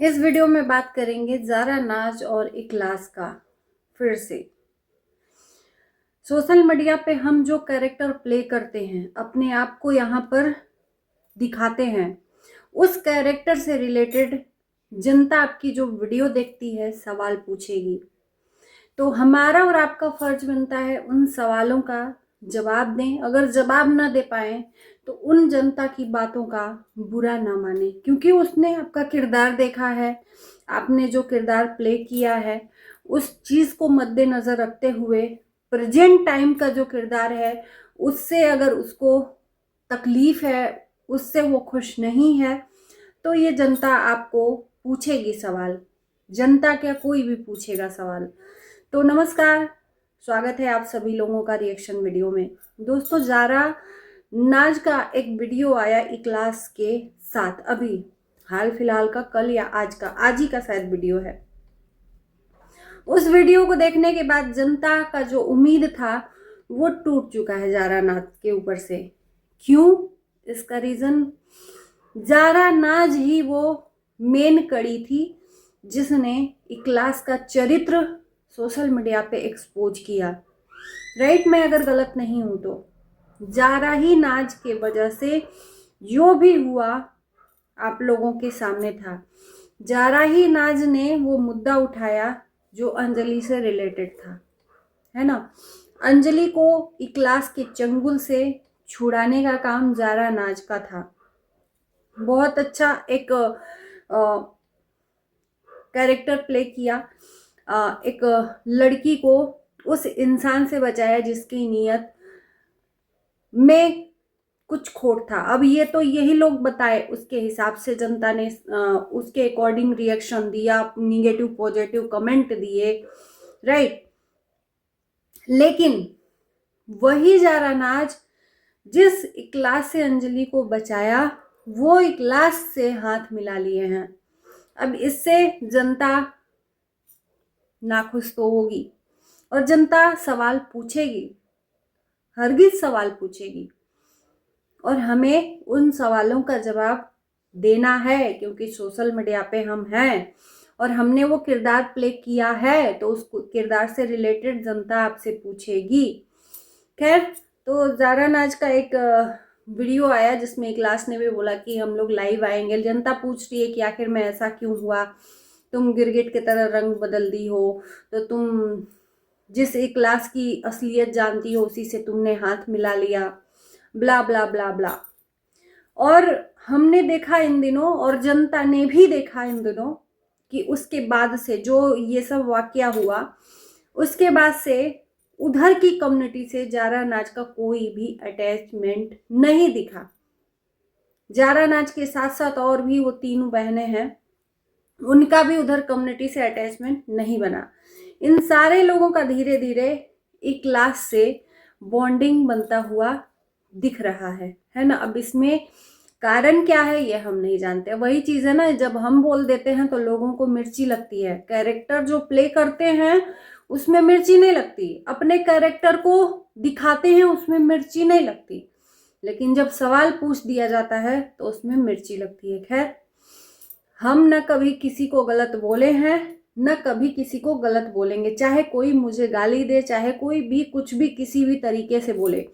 इस वीडियो में बात करेंगे ज़ारा नाज और इखलास का। फिर से सोशल मीडिया पे हम जो कैरेक्टर प्ले करते हैं, अपने आप को यहाँ पर दिखाते हैं, उस कैरेक्टर से रिलेटेड जनता आपकी जो वीडियो देखती है सवाल पूछेगी। तो हमारा और आपका फर्ज बनता है उन सवालों का जवाब दें। अगर जवाब ना दे पाए तो उन जनता की बातों का बुरा ना माने, क्योंकि उसने आपका किरदार देखा है, आपने जो किरदार प्ले किया है उस चीज़ को मद्देनज़र रखते हुए प्रेजेंट टाइम का जो किरदार है उससे अगर उसको तकलीफ है, उससे वो खुश नहीं है, तो ये जनता आपको पूछेगी सवाल। जनता क्या, कोई भी पूछेगा सवाल। तो नमस्कार, स्वागत है आप सभी लोगों का रिएक्शन वीडियो में। दोस्तों, ज़ारा नाज का एक वीडियो आया इखलास के साथ, अभी हाल फिलहाल का, कल या आज ही का शायद वीडियो है। उस वीडियो को देखने के बाद जनता का जो उम्मीद था वो टूट चुका है ज़ारा नाज के ऊपर से। क्यों? इसका रीज़न, ज़ारा नाज ही वो मेन कड़ी थी जिसने इखलास का चरित्र सोशल मीडिया पे एक्सपोज किया। राइट, मैं अगर गलत नहीं हूं तो ज़ारा ही नाज के वजह से जो भी हुआ आप लोगों के सामने था। ज़ारा ही नाज ने वो मुद्दा उठाया जो अंजलि से रिलेटेड था, है ना। अंजलि को इखलास के चंगुल से छुड़ाने का काम ज़ारा नाज का था। बहुत अच्छा एक कैरेक्टर प्ले किया। एक लड़की को उस इंसान से बचाया जिसकी नीयत में कुछ खोट था। अब ये तो यही लोग बताए, उसके हिसाब से जनता ने उसके अकॉर्डिंग रिएक्शन दिया, निगेटिव पॉजिटिव कमेंट दिए, राइट। लेकिन वही ज़ारा नाज जिस इखलास से अंजलि को बचाया, वो इखलास से हाथ मिला लिए हैं। अब इससे जनता नाखुश तो होगी और जनता सवाल पूछेगी, हरगिज सवाल पूछेगी, और हमें उन सवालों का जवाब देना है, क्योंकि सोशल मीडिया पे हम हैं और हमने वो किरदार प्ले किया है, तो उस किरदार से रिलेटेड जनता आपसे पूछेगी। खैर, तो ज़ारा नाज का एक वीडियो आया जिसमें इखलास ने भी बोला कि हम लोग लाइव आएंगे। जनता पूछ रही है कि आखिर में ऐसा क्यों हुआ, तुम गिरगिट की तरह रंग बदल दी हो, तो तुम जिस इखलास की असलियत जानती हो उसी से तुमने हाथ मिला लिया, ब्ला ब्ला ब्ला ब्ला। और हमने देखा इन दिनों, और जनता ने भी देखा इन दिनों, कि उसके बाद से जो ये सब वाकया हुआ, उसके बाद से उधर की कम्युनिटी से ज़ारा नाज का कोई भी अटैचमेंट नहीं दिखा। ज़ारा नाज के साथ साथ और भी वो तीनों बहनें हैं, उनका भी उधर कम्युनिटी से अटैचमेंट नहीं बना। इन सारे लोगों का धीरे धीरे इखलास से बॉन्डिंग बनता हुआ दिख रहा है ना। अब इसमें कारण क्या है ये हम नहीं जानते। वही चीज़ है ना, जब हम बोल देते हैं तो लोगों को मिर्ची लगती है। कैरेक्टर जो प्ले करते हैं उसमें मिर्ची नहीं लगती, अपने कैरेक्टर को दिखाते हैं उसमें मिर्ची नहीं लगती, लेकिन जब सवाल पूछ दिया जाता है तो उसमें मिर्ची लगती है। खैर, हम न कभी किसी को गलत बोले हैं, न कभी किसी को गलत बोलेंगे। चाहे कोई मुझे गाली दे, चाहे कोई भी कुछ भी किसी भी तरीके से बोले,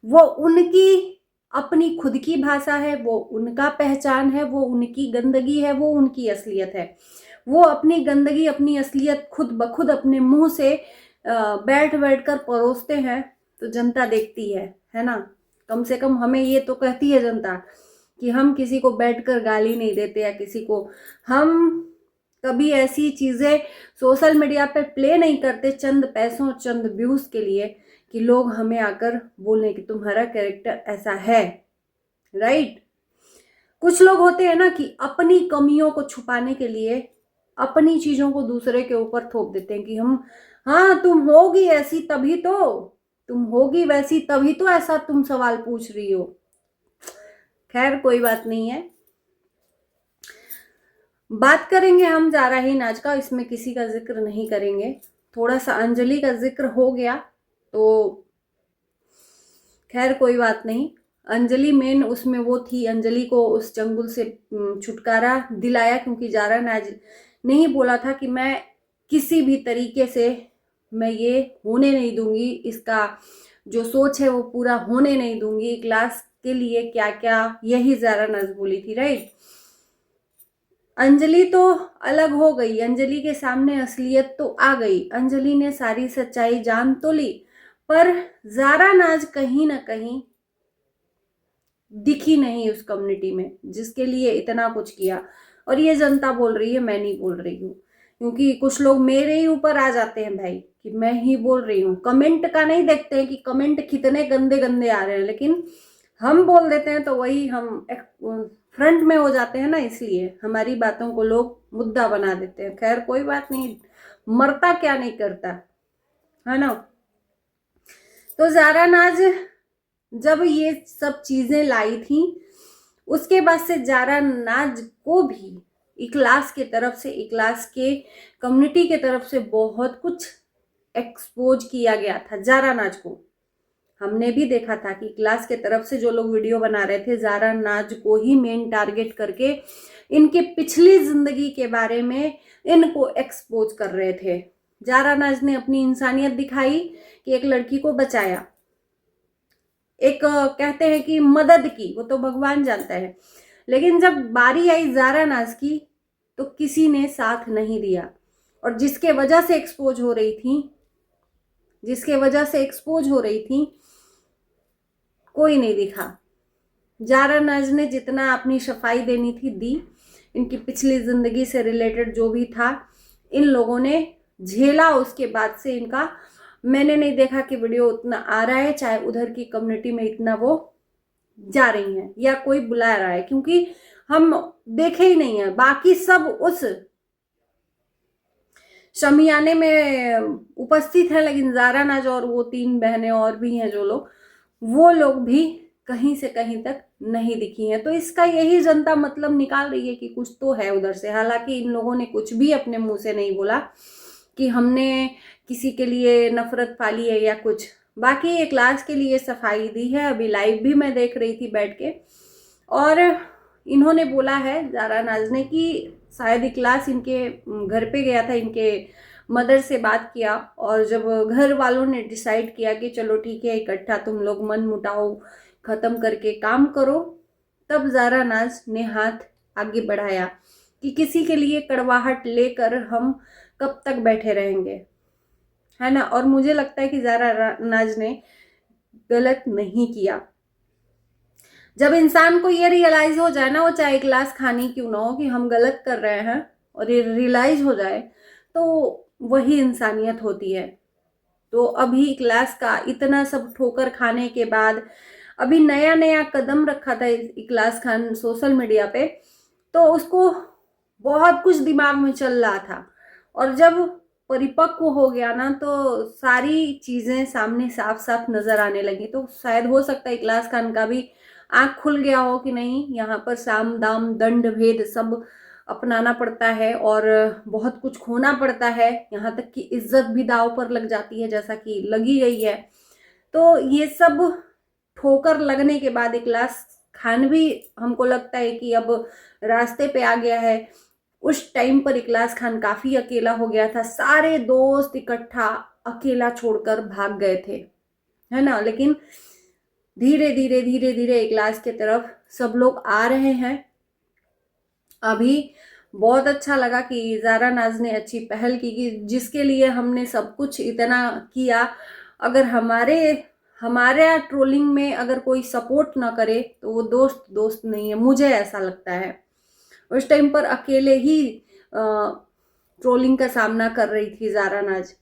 वो उनकी अपनी खुद की भाषा है, वो उनका पहचान है, वो उनकी गंदगी है, वो उनकी असलियत है। वो अपनी गंदगी, अपनी असलियत खुद ब खुद अपने मुंह से बैठ बैठ कर परोसते हैं, तो जनता देखती है ना। कम से कम हमें ये तो कहती है जनता कि हम किसी को बैठकर गाली नहीं देते, या किसी को हम कभी ऐसी चीज़ें सोशल मीडिया पे प्ले नहीं करते चंद पैसों, चंद व्यूज़ के लिए, कि लोग हमें आकर बोलें कि तुम्हारा कैरेक्टर ऐसा है, राइट। कुछ लोग होते हैं ना कि अपनी कमियों को छुपाने के लिए अपनी चीज़ों को दूसरे के ऊपर थोप देते हैं कि हम, हाँ तुम होगी ऐसी तभी तो, तुम होगी वैसी तभी तो ऐसा तुम सवाल पूछ रही हो। खैर, कोई बात नहीं है। बात करेंगे हम ज़ारा ही नाज का, इसमें किसी का जिक्र नहीं करेंगे। थोड़ा सा अंजलि का जिक्र हो गया तो खैर कोई बात नहीं। अंजलि मेन उसमें वो थी, अंजलि को उस चंगुल से छुटकारा दिलाया, क्योंकि जारा नाज ने ही बोला था कि मैं किसी भी तरीके से मैं ये होने नहीं दूंगी, इसका जो सोच है वो पूरा होने नहीं दूंगी, क्लास के लिए क्या क्या, यही जारा नाज बोली थी, राइट। अंजलि तो अलग हो गई, अंजलि के सामने असलियत तो आ गई, अंजलि ने सारी सच्चाई जान तो ली, पर जारा नाज कहीं ना कहीं दिखी नहीं उस कम्युनिटी में जिसके लिए इतना कुछ किया। और ये जनता बोल रही है, मैं नहीं बोल रही हूँ, क्योंकि कुछ लोग मेरे ही ऊपर आ जाते हैं भाई कि मैं ही बोल रही हूँ। कमेंट का नहीं देखते हैं कि कमेंट कितने गंदे गंदे आ रहे हैं, लेकिन हम बोल देते हैं तो वही हम फ्रंट में हो जाते हैं ना, इसलिए हमारी बातों को लोग मुद्दा बना देते हैं। खैर कोई बात नहीं, मरता क्या नहीं करता, है ना। तो जारा नाज जब ये सब चीजें लाई थी, उसके बाद से जारा नाज को भी इक्लास के तरफ से, इक्लास के कम्युनिटी के तरफ से बहुत कुछ एक्सपोज किया गया था जारा नाज को। हमने भी देखा था कि क्लास के तरफ से जो लोग वीडियो बना रहे थे, जारा नाज को ही मेन टारगेट करके इनके पिछली जिंदगी के बारे में इनको एक्सपोज कर रहे थे। जारा नाज ने अपनी इंसानियत दिखाई कि एक लड़की को बचाया, एक कहते हैं कि मदद की, वो तो भगवान जानता है, लेकिन जब बारी आई जारा नाज की तो किसी ने साथ नहीं दिया। और जिसके वजह से एक्सपोज हो रही थी, जिसके वजह से एक्सपोज हो रही थी, कोई नहीं दिखा। जारा नाज ने जितना अपनी सफाई देनी थी दी, इनकी पिछली जिंदगी से रिलेटेड जो भी था इन लोगों ने झेला। उसके बाद से इनका मैंने नहीं देखा कि वीडियो उतना आ रहा है, चाहे उधर की कम्युनिटी में इतना वो जा रही हैं या कोई बुला रहा है, क्योंकि हम देखे ही नहीं है। बाकी सब उस शमियाने में उपस्थित है, लेकिन जारा नाज और वो 3 बहनें और भी हैं जो लोग, वो लोग भी कहीं से कहीं तक नहीं दिखी हैं। तो इसका यही जनता मतलब निकाल रही है कि कुछ तो है उधर से। हालांकि इन लोगों ने कुछ भी अपने मुंह से नहीं बोला कि हमने किसी के लिए नफरत पाली है या कुछ। बाकी ये क्लास के लिए सफाई दी है। अभी लाइव भी मैं देख रही थी बैठ के, और इन्होंने बोला है जारा नाज ने कि शायद ये क्लास इनके घर पे गया था, इनके मदर से बात किया, और जब घर वालों ने डिसाइड किया कि चलो ठीक है इकट्ठा तुम लोग मन मुटाव खत्म करके काम करो, तब जारा नाज ने हाथ आगे बढ़ाया कि किसी के लिए कड़वाहट लेकर हम कब तक बैठे रहेंगे, है ना। और मुझे लगता है कि जारा नाज ने गलत नहीं किया। जब इंसान को ये रियलाइज हो जाए ना, वो चाहे क्लास खानी क्यों ना हो, कि हम गलत कर रहे हैं, और ये रियलाइज हो जाए तो वही इंसानियत होती है। तो अभी क्लास का इतना सब ठोकर खाने के बाद अभी नया नया कदम रखा था इक्लास खान सोशल मीडिया पे, तो उसको बहुत कुछ दिमाग में चल रहा था, और जब परिपक्व हो गया ना तो सारी चीजें सामने साफ साफ नजर आने लगी। तो शायद हो सकता है इक्लास खान का भी आंख खुल गया हो कि नहीं, यहाँ पर साम दाम दंड भेद सब अपनाना पड़ता है और बहुत कुछ खोना पड़ता है, यहाँ तक कि इज्जत भी दाव पर लग जाती है, जैसा कि लगी गई है। तो ये सब ठोकर लगने के बाद इक्लास खान भी हमको लगता है कि अब रास्ते पे आ गया है। उस टाइम पर इक्लास खान काफी अकेला हो गया था, सारे दोस्त इकट्ठा अकेला छोड़कर भाग गए थे, है ना। लेकिन धीरे धीरे धीरे धीरे इक्लास के तरफ सब लोग आ रहे हैं। अभी बहुत अच्छा लगा कि जारा नाज ने अच्छी पहल की कि जिसके लिए हमने सब कुछ इतना किया, अगर हमारे ट्रोलिंग में अगर कोई सपोर्ट ना करे तो वो दोस्त नहीं है, मुझे ऐसा लगता है। उस टाइम पर अकेले ही ट्रोलिंग का सामना कर रही थी जारा नाज,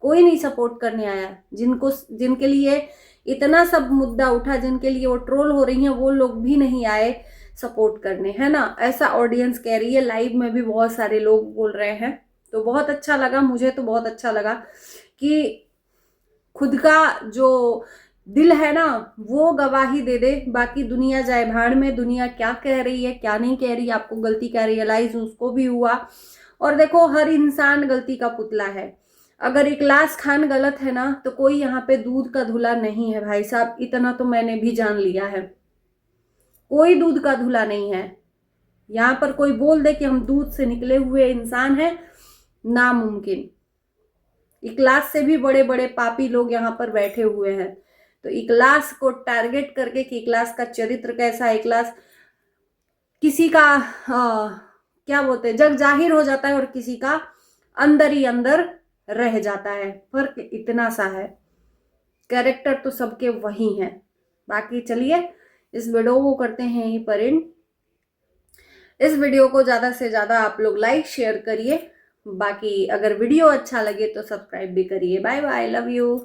कोई नहीं सपोर्ट करने आया। जिनके लिए इतना सब मुद्दा उठा, जिनके लिए वो ट्रोल हो रही हैं, वो लोग भी नहीं आए सपोर्ट करने, है ना। ऐसा ऑडियंस कह रही है, लाइव में भी बहुत सारे लोग बोल रहे हैं। तो बहुत अच्छा लगा, मुझे तो बहुत अच्छा लगा कि खुद का जो दिल है ना वो गवाही दे दे, बाकी दुनिया जाए भाड़ में। दुनिया क्या कह रही है क्या नहीं कह रही, आपको गलती का रियलाइज उसको भी हुआ। और देखो, हर इंसान गलती का पुतला है। अगर इखलास खान गलत है ना तो कोई यहाँ पे दूध का धुला नहीं है भाई साहब, इतना तो मैंने भी जान लिया है। कोई दूध का धुला नहीं है। यहाँ पर कोई बोल दे कि हम दूध से निकले हुए इंसान हैं, नामुमकिन। इखलास से भी बड़े बड़े पापी लोग यहाँ पर बैठे हुए हैं। तो इखलास को टारगेट करके कि इखलास का चरित्र कैसा है, इखलास किसी का क्या बोलते हैं, जग जाहिर हो जाता है और किसी का अंदर ही अंदर रह जाता है। फर्क इतना सा है, कैरेक्टर तो सबके वही हैं। बाकी चलिए इस वीडियो को करते हैं यहीं पर एंड। इस वीडियो को ज़्यादा से ज़्यादा आप लोग लाइक शेयर करिए। बाकी अगर वीडियो अच्छा लगे तो सब्सक्राइब भी करिए। Bye bye, love you.